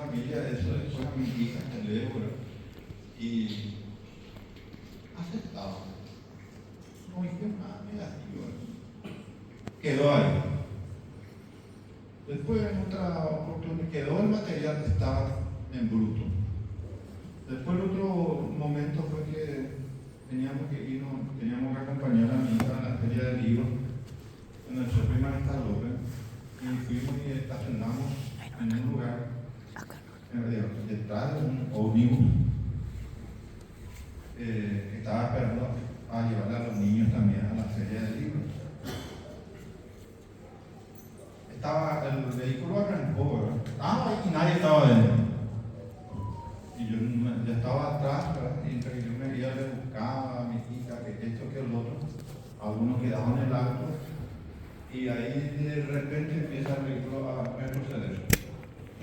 familia, eso después a mi hija que leo, y aceptaba. No dije nada negativo. Quedó ahí. Después en otra oportunidad quedó el material que estaba en bruto. Después el otro momento fue que teníamos que acompañar a mi hija a la feria del libro en el Cerro Marista López, y fuimos y estacionamos en un lugar detrás de un ómnibus que estaba esperando a llevarle a los niños también a la feria del libro. El vehículo arrancó, ¿verdad? Y nadie estaba dentro. Y yo ya estaba atrás, ¿verdad? Y entre que yo me iba, le buscaba a mi hija, que esto, que el otro. Algunos quedaban en el auto. Y ahí de repente empieza el vehículo a retroceder.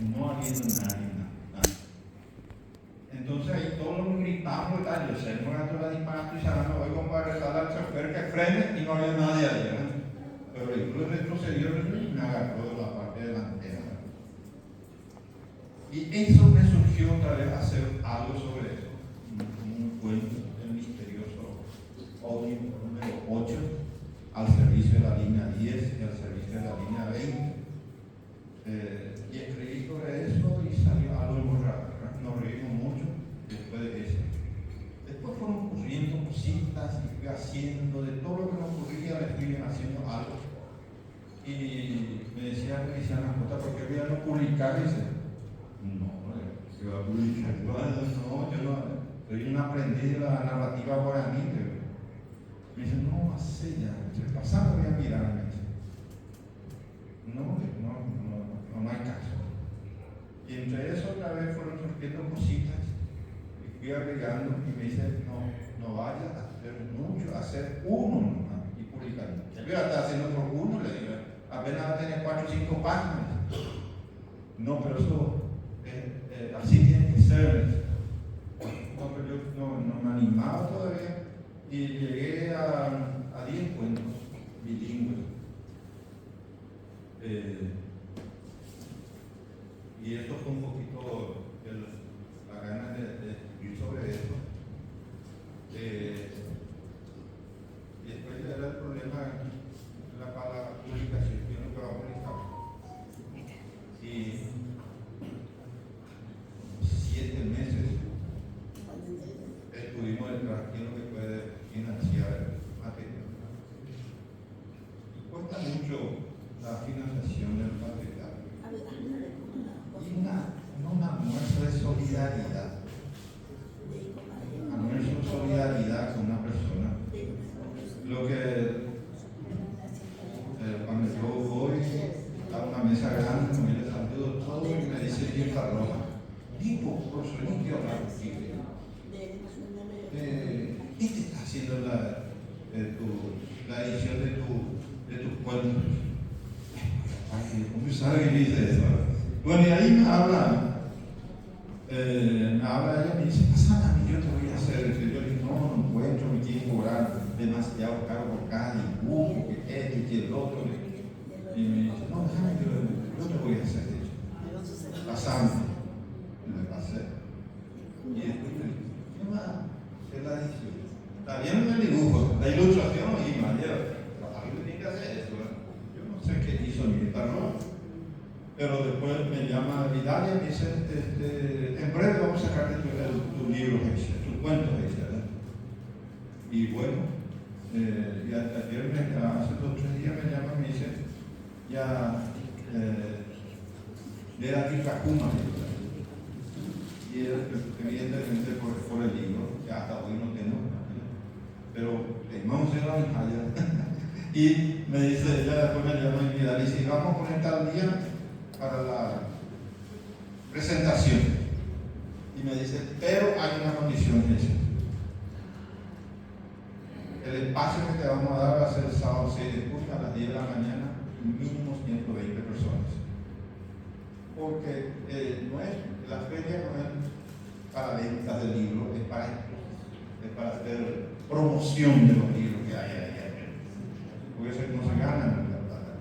No habiendo nadie, nada. Entonces ahí todos gritamos y tal. Yo sé, no gasto la disparando y se me voy con para rezar al chofer que frene y no había nadie ahí, ¿verdad? Pero el vehículo retrocedió y me agarró de la parte delantera. Y eso me surgió otra vez hacer algo sobre eso. Un cuento del misterioso ómnibus número 8 al servicio de la línea 10 y al servicio de la línea 20. Y escribí sobre eso y salió algo muy raro. Nos reímos mucho después de eso. Después fueron ocurriendo cositas y fui haciendo de todo lo que me ocurría, le fui haciendo algo. Y me decía Cristiana Jota, ¿por qué voy a no publicar? Y dice, no, yo voy a publicar. No, yo no, soy un aprendiz de la narrativa guaraní. Me dice, no, así ya, pasando voy a mirar. Me dice, no hay caso. Y entre eso otra vez fueron surgiendo cositas y fui agregando y me dice, no vayas a hacer mucho, hacer uno nomás y publicar. Yo voy a estar haciendo por uno, le digo, apenas va a tener 4 o 5 páginas. No, pero eso así tiene que ser. No, pero yo no me animaba todavía y llegué a 10 cuentos bilingües. Y esto fue un poquito la gana de escribir sobre eso. Y después era el problema para la publicación, yo no puedo publicar. Y 7 meses estuvimos detrás de lo que puede financiar material. Y cuesta mucho la financiación del material. Y una muestra de solidaridad. Una muestra de solidaridad con una persona. Lo que cuando yo voy a una mesa grande, me les saludo todo y me dice Vieja Roja, digo, profesor, no quiero hablar contigo. ¿Qué te está haciendo la edición de tus cuentos? ¿Cómo sabe que dice eso? Bueno, y ahí me habla ella, me dice, pásame a mí, yo te voy a hacer. Yo le digo, no encuentro, me quieren cobrar demasiado caro por cada dibujo, que esto y que el otro. Y me dice, no, déjame, yo te voy a hacer eso. Pasame. Y le pasé. Y después me dice, ¿qué más? ¿Qué es la edición? Está bien el dibujo, la ilustración y María, alguien tiene que hacer eso. Yo no sé qué hizo mi perro. Pero después me llama Vidalia y me dice, en breve vamos a sacarte tu libro, tus cuentos, ¿verdad? Y bueno, y ayer, hace 2 o 3 días me llama y me dice, ya, de la Ticacuma, y evidentemente por el libro, que hasta hoy no tengo, pero vamos a ir a la Jaya. Y me dice, ella después me llama y Vidalia y dice, vamos a poner tal día para la presentación. Y me dice, pero hay una condición, dice. El espacio que te vamos a dar va a ser el sábado 6 de junio a las 10 de la mañana, mínimo 120 personas. Porque la feria no es para ventas del libro, es para hacer promoción de los libros que hay ahí. Porque eso no se gana en la plata.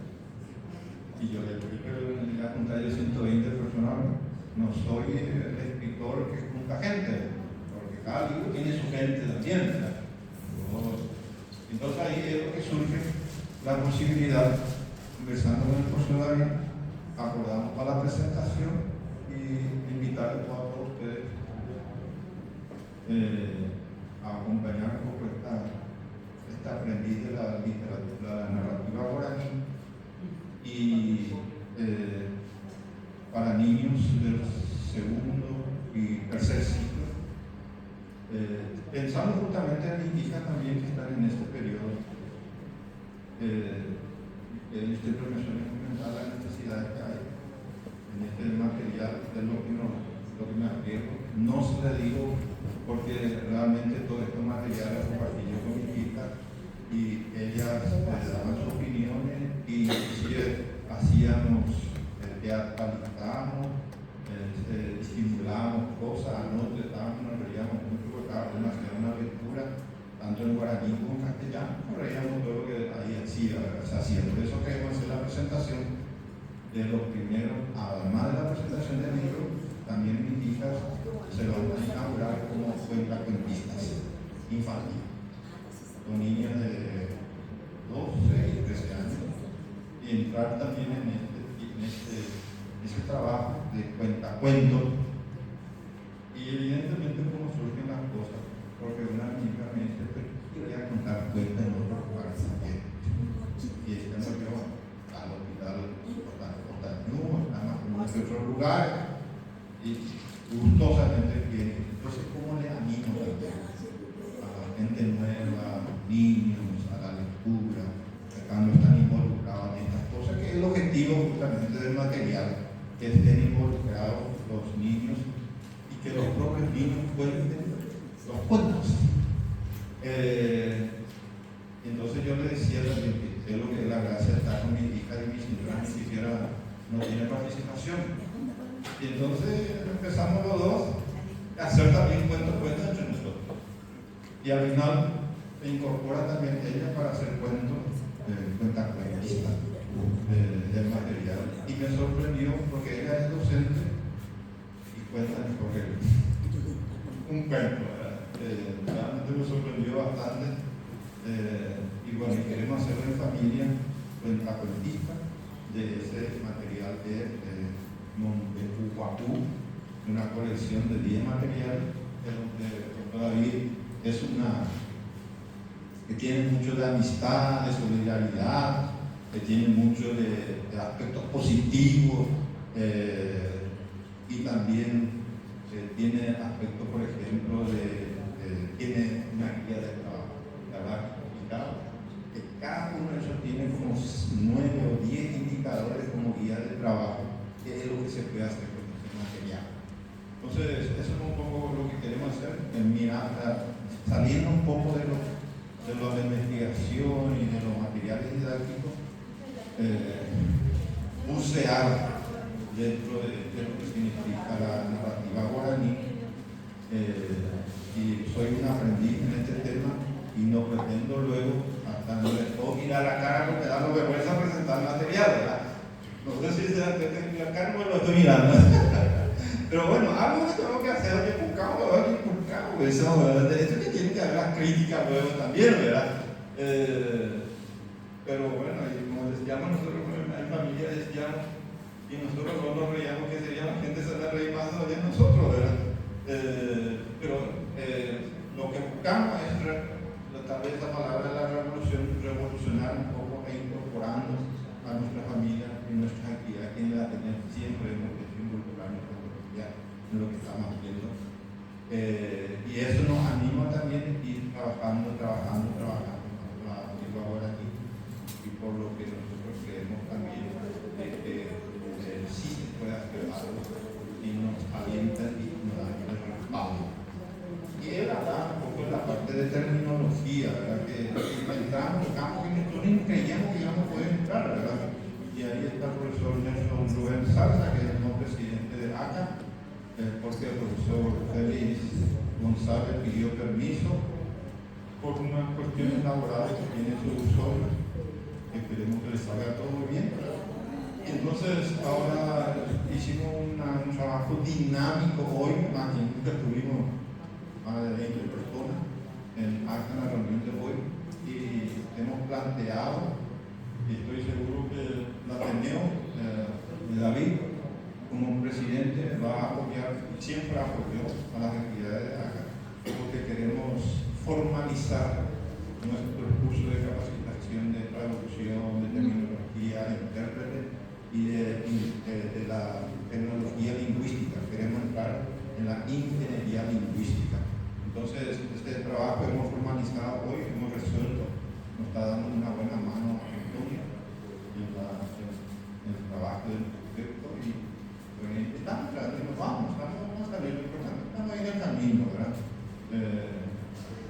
Y yo le dije, pero la junta de 120 personas no soy el escritor que junta gente, porque cada libro tiene su gente también, ¿verdad? Entonces ahí es lo que surge la posibilidad, conversando con el profesor David, acordamos para la presentación y invitarles a todos ustedes a acompañar un poco esta aprendiz de la literatura, la narrativa guaraní, y para niños del segundo y tercer ciclo, pensando justamente en mis hijas también que están en este periodo. El Instituto Nacional comentar las necesidades que hay en este material, de lo que me arriesgo. No se le digo porque realmente todo este material lo compartí yo con mis hijas y ellas daban sus opiniones y inclusive hacíamos teatralizábamos, estimulábamos cosas, anotábamos, nos reíamos mucho porque cada uno hacía una lectura tanto en guaraní como en castellano, nos reíamos todo lo que ahí se hacía. Por eso queremos hacer la presentación de los primeros, además de la presentación del libro, también mis hijas se van a inaugurar como cuentacuentistas infantiles, con niños de 12 y 13 años, y entrar también en ese trabajo de cuentacuentos. Y evidentemente como surgen las cosas, porque una amiga me dice, pero quería contar cuentos en otros lugares también. Y estamos yo al hospital Cotañú, nada más como en otros lugares, y gustosamente viene. Entonces, ¿cómo le animo también a la gente nueva, a los niños, a la lectura, acá no están involucrados en estas cosas, que es el objetivo justamente del material, que estén involucrados los niños y que los propios niños cuenten los cuentos. Entonces yo le decía también que es lo que es la gracia de estar con mi hija y mi señora ni siquiera no tiene participación. Y entonces empezamos los dos a hacer también cuentos entre nosotros. Y al final se incorpora también ella para hacer cuentos, cuentacuentistas del material. Y me sorprendió porque ella es docente y cuenta en correo. Un cuento, ¿verdad? Realmente me sorprendió bastante. Y bueno, queremos hacerlo en familia, cuentacuentista, de ese material de Montepuhuacú, una colección de 10 materiales, donde todavía es una que tiene mucho de amistad, de solidaridad, que tiene mucho de aspectos positivos, y también tiene aspectos, por ejemplo, tiene una guía de trabajo complicado, que cada uno de ellos tiene como 9 o 10 indicadores como guía de trabajo, que es lo que se puede hacer con este material. Entonces, eso es un poco lo que queremos hacer, saliendo un poco de la investigación y de los materiales didácticos, bucear dentro de lo que significa la narrativa guaraní. Y soy un aprendiz en este tema y no pretendo luego, hasta no les puedo mirar la cara porque da vergüenza presentar material, ¿verdad? No sé si se dan cuenta que la cara no lo estoy mirando. Pero bueno, algo que tengo que hacer, que buscamos, eso que tiene que haber las críticas luego también, ¿verdad? Pero bueno, como decíamos nosotros en familia, decíamos, y nosotros no nos reíamos, que sería la gente se la reír más de nosotros, ¿verdad? Pero lo que buscamos es tal vez la palabra de la revolución, revolucionar un poco e incorporando a nuestra familia en nuestras actividades, que la tenemos siempre hemos querido incorporar nuestra familia en lo que estamos haciendo. Y eso nos anima también a ir trabajando la lengua guaraní, y por lo que nosotros creemos también que sí se puede hacer algo y nos alienta y nos da el respaldo. Y él hablaba un poco de la parte de terminología, ¿verdad? Que entramos en campo que nosotros ni creíamos que íbamos a poder entrar, ¿verdad? Y ahí está el profesor Nelson Rubén Salsa, que es el nuevo presidente de ACA, porque el profesor Félix González pidió permiso por unas cuestiones laborales que tiene sus obras. Esperemos que les salga todo bien, ¿verdad? Y Entonces, ahora hicimos un trabajo dinámico hoy, más que nunca tuvimos más de 20 personas en la reunión de hoy, y hemos planteado, y estoy seguro que el Ateneo, David, como presidente, va a apoyar, siempre apoyó a las actividades de ACA, porque queremos formalizar nuestro curso de capacitación de traducción, de terminología, de intérprete y de la tecnología lingüística. Queremos entrar en la ingeniería lingüística. Entonces, este trabajo hemos formalizado hoy, hemos resuelto, nos está dando una buena mano a Antonio en el trabajo del proyecto y estamos vamos a salir lo importante, estamos en el camino, ¿verdad?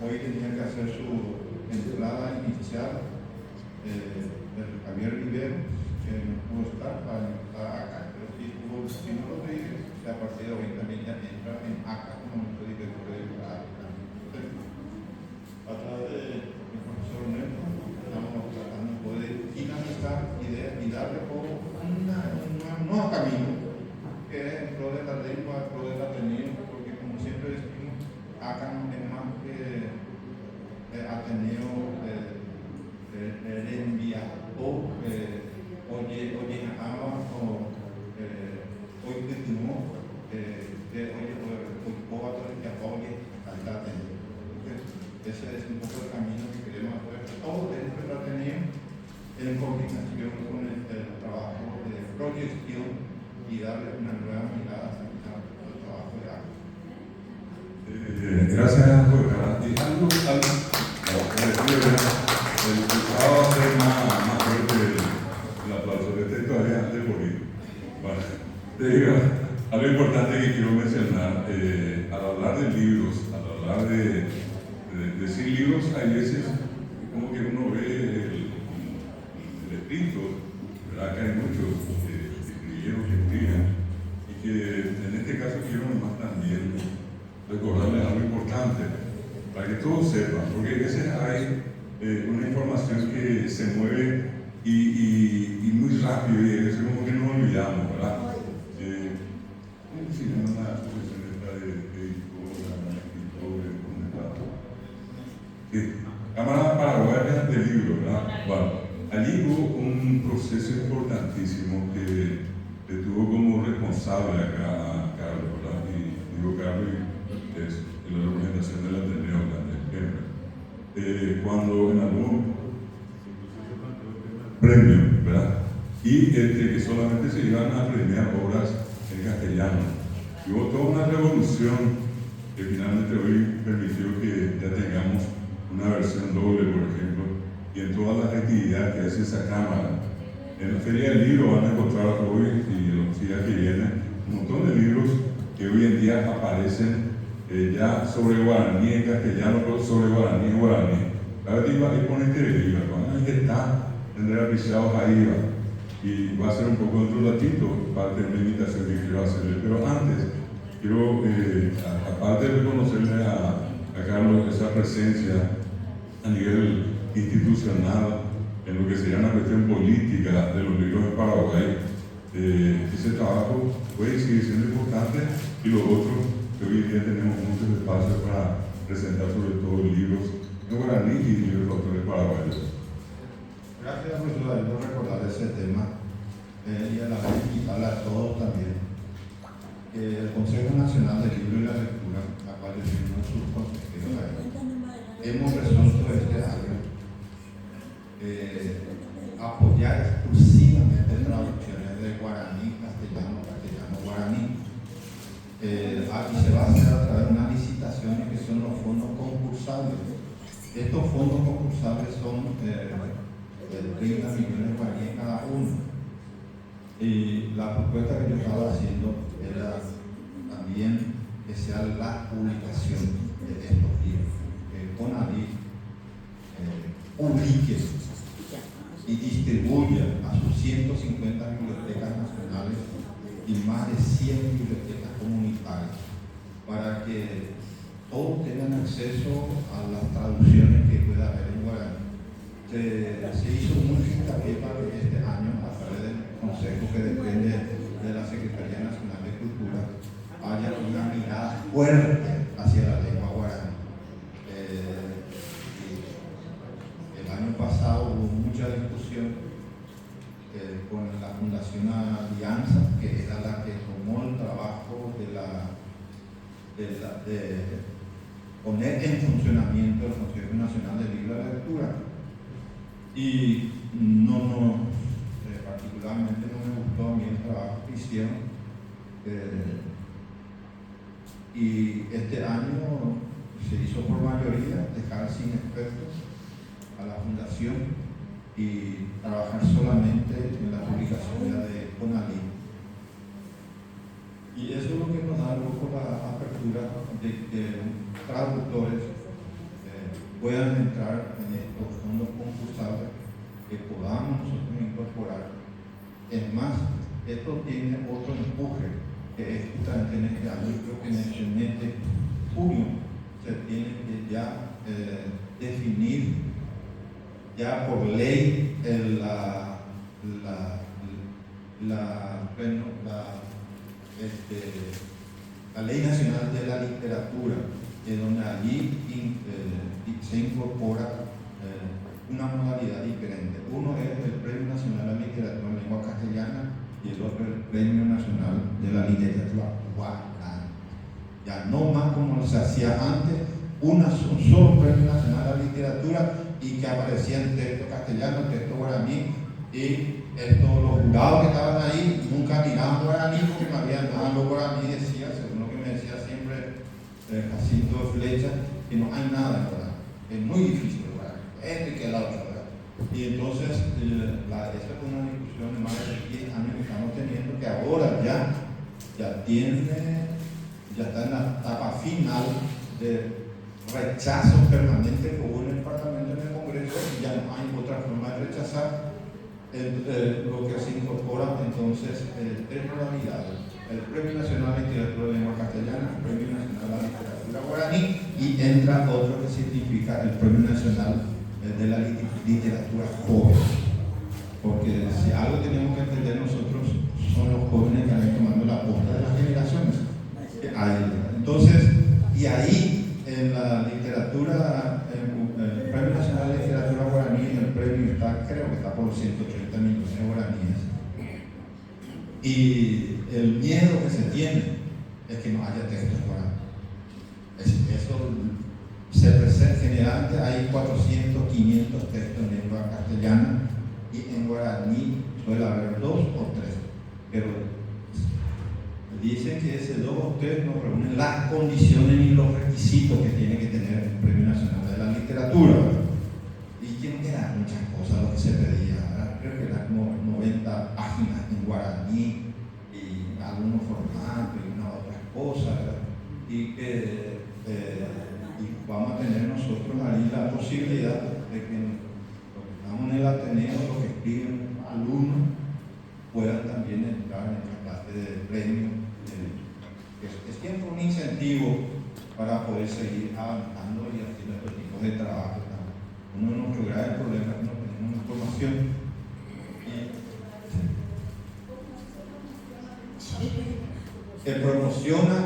Hoy tenía que hacer su entrada inicial del Javier Rivero, que no pudo estar para estar acá, pero sí tuvo el Chino Rodríguez, que a partir de hoy también ya entra en ACA como nuestro director de la. A través del profesor Neto, estamos tratando de poder dinamizar ideas y darle un nuevo camino, que es en pro de la lengua, en pro del Ateneo, porque como siempre decimos, ACA no es más que Ateneo envía o oye ama o hoy continuó oye al Ateneo. Ese es un poco el camino que queremos hacer todo dentro del Ateneo en coordinación con el trabajo de proyección y darle una nueva mirada al trabajo de ACA. Gracias, Jorge. El sábado va a ser más fuerte el aplauso. Este todavía antes de morir. Bueno, te digo, algo importante que quiero mencionar, al hablar de libros, al hablar de decir libros, hay veces como que uno ve el escrito, ¿verdad? Que hay muchos que escribieron, que escriben, y que en este caso quiero más también recordarles algo importante, para que todos sepan, porque a veces hay una información que se mueve y muy rápido, y a veces como que nos olvidamos, ¿verdad? Si no, una profesión esta de Cámara Paraguaya de Libro, ¿verdad? Bueno, allí hubo un proceso importantísimo que tuvo como responsable acá a Carlos, ¿verdad? Y digo Carlos, es la representación del Ateneo siempre. Cuando en algún premio, ¿verdad? Y que solamente se iban a premiar obras en castellano. Y hubo toda una revolución que finalmente hoy permitió que ya tengamos una versión doble, por ejemplo, y en todas las actividades que hace esa cámara. En la Feria del Libro van a encontrar hoy y los días que vienen un montón de libros que hoy en día aparecen ya sobre guaraní en castellano, pero sobre guaraní en guaraní. Cada vez iba a ir con interés, cuando ahí está, tendrá pisados ahí va. Y va a ser un poco dentro de un ratito parte de la invitación que quiero hacerle. Pero antes, quiero, aparte de reconocerle a Carlos esa presencia a nivel institucional en lo que sería una cuestión política de los libros en Paraguay, ese trabajo puede seguir siendo importante, y lo otro, que hoy en día tenemos muchos espacios para presentar sobre todo libros en guaraní y libros de autores paraguayos. Gracias, profesor, por recordar ese tema y a la vez invitarle a todos también. El Consejo Nacional del Libro y la Lectura, a cual decimos sus consejeros, hemos resuelto este año apoyar exclusivamente traducciones de guaraní, castellano, guaraní. Y se va a hacer a través de unas licitaciones que son los fondos concursables. Estos fondos concursables son 30 millones de guaraníes cada uno. Y la propuesta que yo estaba haciendo era también que sea la publicación de estos libros, que CONADIC publique y distribuya a sus 150 bibliotecas nacionales y más de 100 bibliotecas comunitarias, para que todos tengan acceso a las traducciones que pueda haber en guaraní. Se hizo mucho hincapié para que este año, a través del Consejo que depende de la Secretaría Nacional de Cultura, haya una mirada fuerte hacia la lengua guaraní. El año pasado hubo mucha discusión con la Fundación Alianza, que era la que tomó el trabajo de poner en funcionamiento el Consejo Nacional del Libro de la Lectura. Y particularmente no me gustó a mí el trabajo que hicieron. Y este año se hizo por mayoría dejar sin expertos a la fundación y trabajar solamente en la publicación ya de CONALIP. Y eso es lo que nos da luego la apertura de que traductores puedan entrar en estos fondos concursables, que podamos nosotros incorporar. Es más, esto tiene otro empuje, que es justamente en este año. Yo creo que en el mes de junio se tiene que ya definir ya por ley la Ley Nacional de la Literatura, donde allí se incorpora una modalidad diferente. Uno es el Premio Nacional de la Literatura en Lengua Castellana y el otro el Premio Nacional de la Literatura Guaraní. Ya no más como se hacía antes, un solo Premio Nacional de la Literatura y que aparecían texto castellano, texto guaraní, y los jurados que estaban ahí nunca miraban guaraní porque no había nada. Lo guaraní decía, según lo que me decía siempre Jacinto Flecha, que no hay nada en guaraní, es muy difícil el guaraní, este que el otro, ¿verdad? Y entonces esa es una discusión de más de 10 años que estamos teniendo, que ahora ya está en la etapa final de rechazo permanente que hubo en el Parlamento, en el Congreso, y ya no hay otra forma de rechazar lo que se incorpora entonces tres modalidades: el Premio Nacional de Literatura de Lengua Castellana, el Premio Nacional de la Literatura Guaraní, y entra otro que significa el Premio Nacional de la Literatura Joven. Porque si algo tenemos que entender nosotros son los jóvenes que han ido tomando la posta de las generaciones. Entonces, y ahí en la literatura, el Premio Nacional de Literatura Guaraní, el premio creo que está por los 180 millones de guaraníes. Y el miedo que se tiene es que no haya textos guaraní. Eso se presenta, generalmente hay 400, 500 textos en lengua castellana, y en guaraní suele haber 2 o 3, pero dicen que ese 2 o 3 no reúnen las condiciones ni los requisitos que tiene que tener el Premio Nacional de la Literatura. Y que no eran muchas cosas lo que se pedía, ¿verdad? Creo que eran como 90 páginas en guaraní y algunos formatos y unas otras cosas, ¿verdad? Y que y vamos a tener nosotros ahí la posibilidad de que los que estamos en el Ateneo, los que escriben alumnos, puedan también entrar en esta clase de premio. Es siempre un incentivo para poder seguir avanzando y haciendo estos tipos de trabajo. Uno de nuestros graves problemas es que no tenemos información. Que promociona,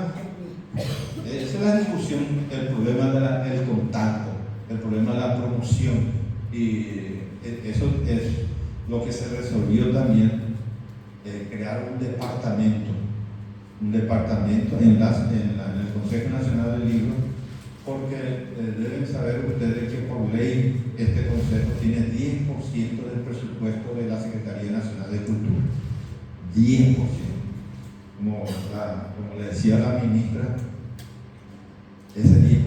esa es la discusión, el problema del contacto, el problema de la promoción, y eso es lo que se resolvió también, crear un departamento en el Consejo Nacional del Libro, porque deben saber ustedes que por ley este consejo tiene 10% del presupuesto de la Secretaría Nacional de Cultura. 10%. Como le decía la ministra, ese 10%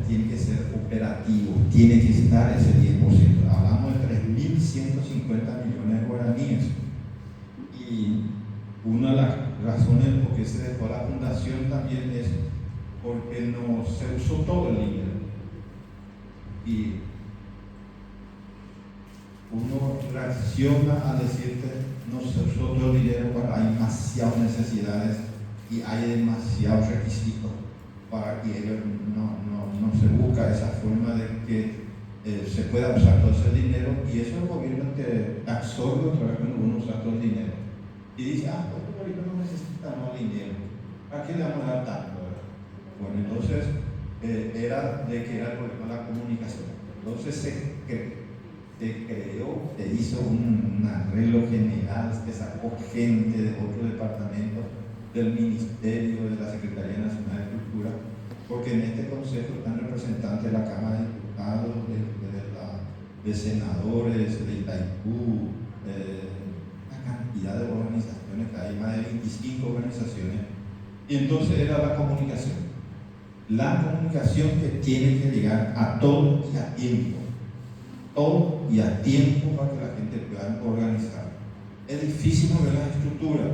tiene que ser operativo, tiene que estar ese 10%. Hablamos de 3.150 millones de guaraníes. Y una de las razones por qué se dejó la fundación también es porque no se usó todo el dinero. Y uno reacciona a decirte no se usó todo el dinero cuando hay demasiadas necesidades y hay demasiados requisitos para que ellos no se busca esa forma de que se pueda usar todo ese dinero, y eso el gobierno te absorbe otra vez cuando uno usa todo el dinero. y dice, Puerto Rico no necesita más dinero, ¿a qué le vamos a dar tanto? Bueno, entonces era de que era el problema de la comunicación. Entonces se creó, se hizo un arreglo general, que sacó gente de otros departamentos del Ministerio, de la Secretaría Nacional de Cultura, porque en este consejo están representantes de la Cámara de Diputados, de senadores, de Itaipú, una cantidad de organizaciones, que hay más de 25 organizaciones, y entonces era la comunicación que tiene que llegar a todo y a tiempo, para que la gente pueda organizar. Es difícil mover las estructuras,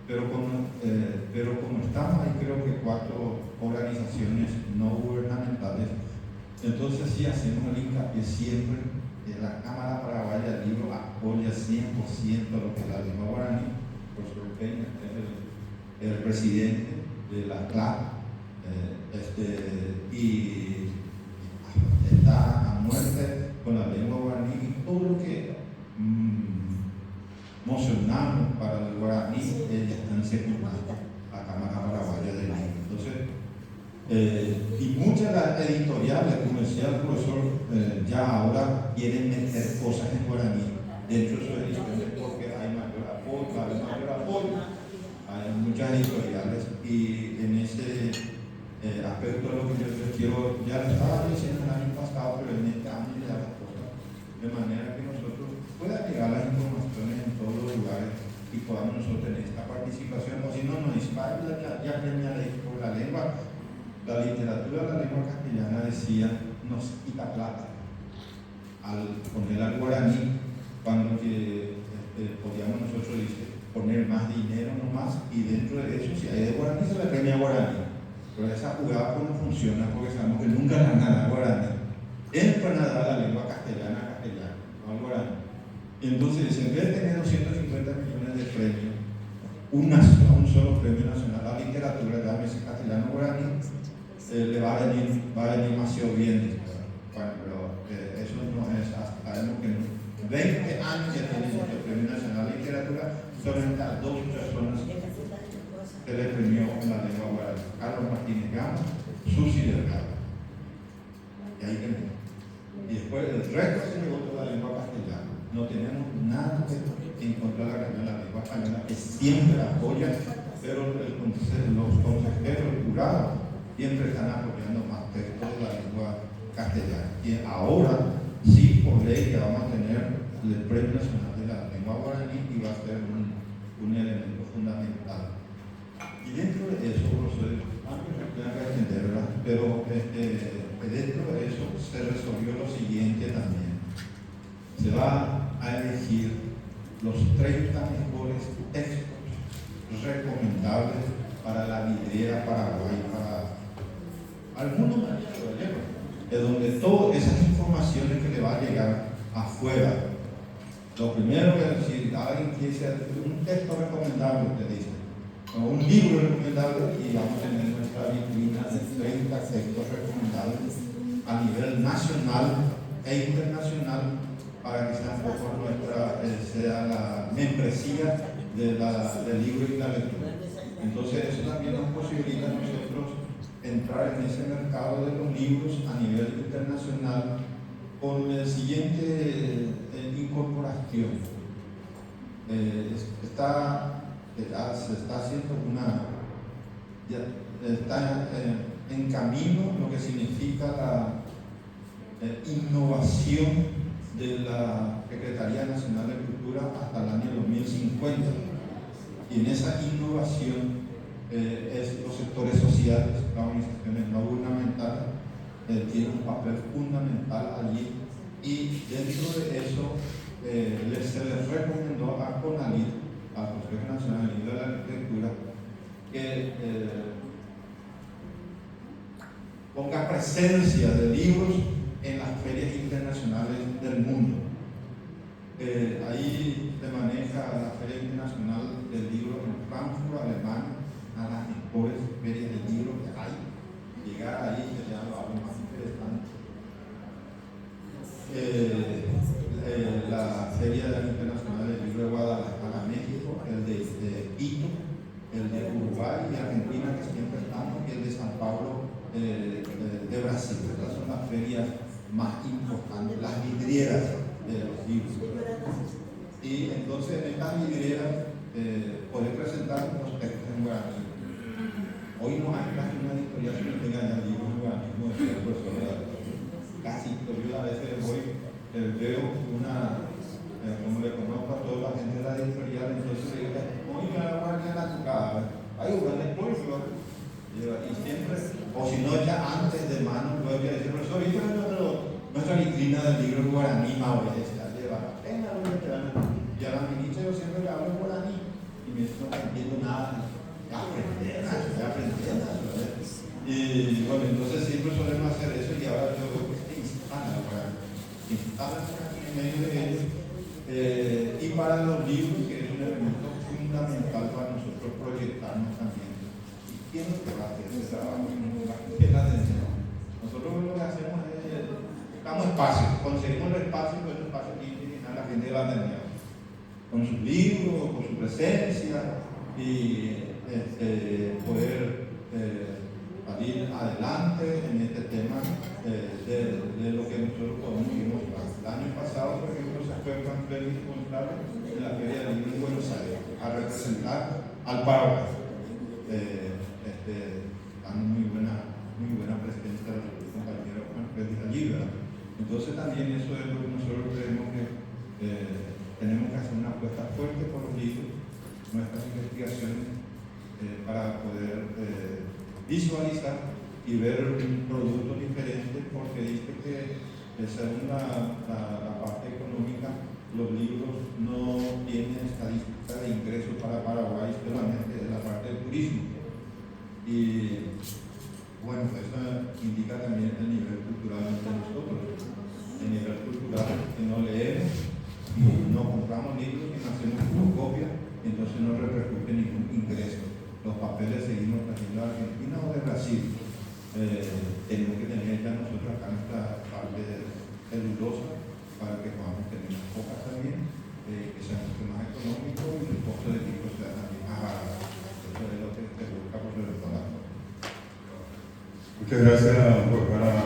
pero como estamos ahí, creo que 4 organizaciones no gubernamentales, entonces sí hacemos el hincapié siempre que la Cámara Paraguaya del Libro apoya 100% lo que es la lengua guaraní. Por su Peña es el presidente de la CLAP, y está a muerte con la lengua guaraní, y todo lo que mocionamos para el guaraní ya están secundando la Cámara Paraguaya del Libro. Entonces, y muchas de las editoriales, como decía el profesor, ya ahora quieren meter cosas en guaraní dentro de sus ediciones porque hay mayor apoyo, hay muchas editoriales, y en ese aspecto lo que yo quiero, ya lo estaba diciendo el año pasado, pero en este año ya las cosas, de manera que nosotros puedan llegar las informaciones en todos los lugares y podamos nosotros tener esta participación, o si no, nos dispara ya premia por la lengua. La literatura de la lengua castellana decía, nos quita plata al poner al guaraní, cuando podíamos nosotros poner más dinero nomás, y dentro de eso, si hay de guaraní, se le premia guaraní. Pero esa jugada pues no funciona, porque sabemos que nunca la gana guaraní. Entra a nadar la lengua castellana, no al guaraní. Y entonces, en vez de tener 250 millones de premios, un solo premio nacional a la literatura, llámese castellano guaraní, le va a venir demasiado bien. Bueno, pero eso no es, sabemos que en 20 años ya tiene el premio nacional de literatura, solamente a 2 personas que le premió en la lengua guaraní: Carlos Martínez Gama, Susi Delgado. Y ahí tenemos. Y después el resto se llevó toda la lengua castellana. No tenemos nada en contra de la lengua española, que siempre apoya, pero los consejeros, el jurado, siempre están apoyando más textos de la lengua castellana. Y ahora, sí, por ley, ya vamos a tener el Premio Nacional de la Lengua Guaraní, y va a ser un elemento fundamental. Y dentro de eso, pero dentro de eso se resolvió lo siguiente también. Se va a elegir los 30 mejores textos recomendables para la vidriera Paraguay, para el mundo de donde todas esas informaciones que le va a llegar afuera. Lo primero que decir, alguien que dice un texto recomendable, te dice, o un libro recomendable, y vamos a tener nuestra vitrina de 30 textos recomendables a nivel nacional e internacional, para que sea un poco sea la membresía del libro y la lectura. Entonces eso también nos posibilita a nosotros entrar en ese mercado de los libros a nivel internacional con la siguiente incorporación. Se está haciendo está en camino lo que significa la innovación de la Secretaría Nacional de Cultura hasta el año 2050. Y en esa innovación los sectores sociales, las organizaciones no gubernamentales tienen un papel fundamental allí, y dentro de eso se les recomendó a CONALIT, al Consejo Nacional del Libro de la Arquitectura, que ponga presencia de libros en las ferias internacionales del mundo. Ahí se maneja la Feria Internacional del Libro en Frankfurt, Alemania, a las mejores ferias de libros que hay. Llegar ahí sería algo más interesante. La Feria Internacional del Libro de Guadalajara, México, el de Uruguay y Argentina, que siempre estamos, y el de San Paulo de Brasil. Estas son las ferias más importantes, las vidrieras de los libros. Y entonces en estas vidrieras poder presentar los textos en guaraní. Hoy no hay casi una editorial que no tenga ya libros en guaraní, como decía el profesor de la casi, yo a veces voy, veo una, como le conozco a toda la gente de la editorial, entonces le digo, oye, la guardia en la tucada, hay un gran esfuerzo, y siempre, o si no, ya antes de mano, luego que dice, profesor, ¿viste nuestra vitrina del libro guaraní maorísta? Lleva, venga, y a la ministra yo siempre le hablo guaraní, y me dice, no entiendo nada, y bueno, entonces siempre solemos hacer eso, y ahora yo veo que se instala en medio de ellos, y para los libros, que es un elemento fundamental para nosotros proyectarnos también. ¿Y quién es que va a hacer ese trabajo? Es la atención. Nosotros lo que hacemos es, damos espacio, conseguimos el espacio, pues el espacio que a la gente de la atención, con sus libros, con su presencia, y poder salir adelante en este tema de lo que nosotros podemos ir mostrando. El año pasado, por ejemplo, se fue Juan Félix González en la Feria del Libro en Buenos Aires a representar al Paraguay, dando muy buena presencia de nuestro compañero Juan Félix allí, ¿verdad? Entonces también eso es lo que nosotros creemos que tenemos que hacer una apuesta fuerte por los libros, nuestras investigaciones, para poder visualizar y ver productos diferentes, porque dice que según la parte económica, los libros no tienen estadística de ingresos para Paraguay, solamente de la parte del turismo. Y bueno, eso indica también el nivel cultural de nosotros, el nivel cultural que no leemos y no compramos libros y no hacemos fotocopias, entonces no repercute ningún ingreso. Los papeles seguimos trayendo de Argentina o de Brasil. Tenemos que tener ya nosotros acá nuestra parte celulosa para que podamos tener las pocas también, que sea mucho más económico y el costo de equipo sea también más barato. Eso es lo que se busca por el otro lado. Muchas gracias, doctora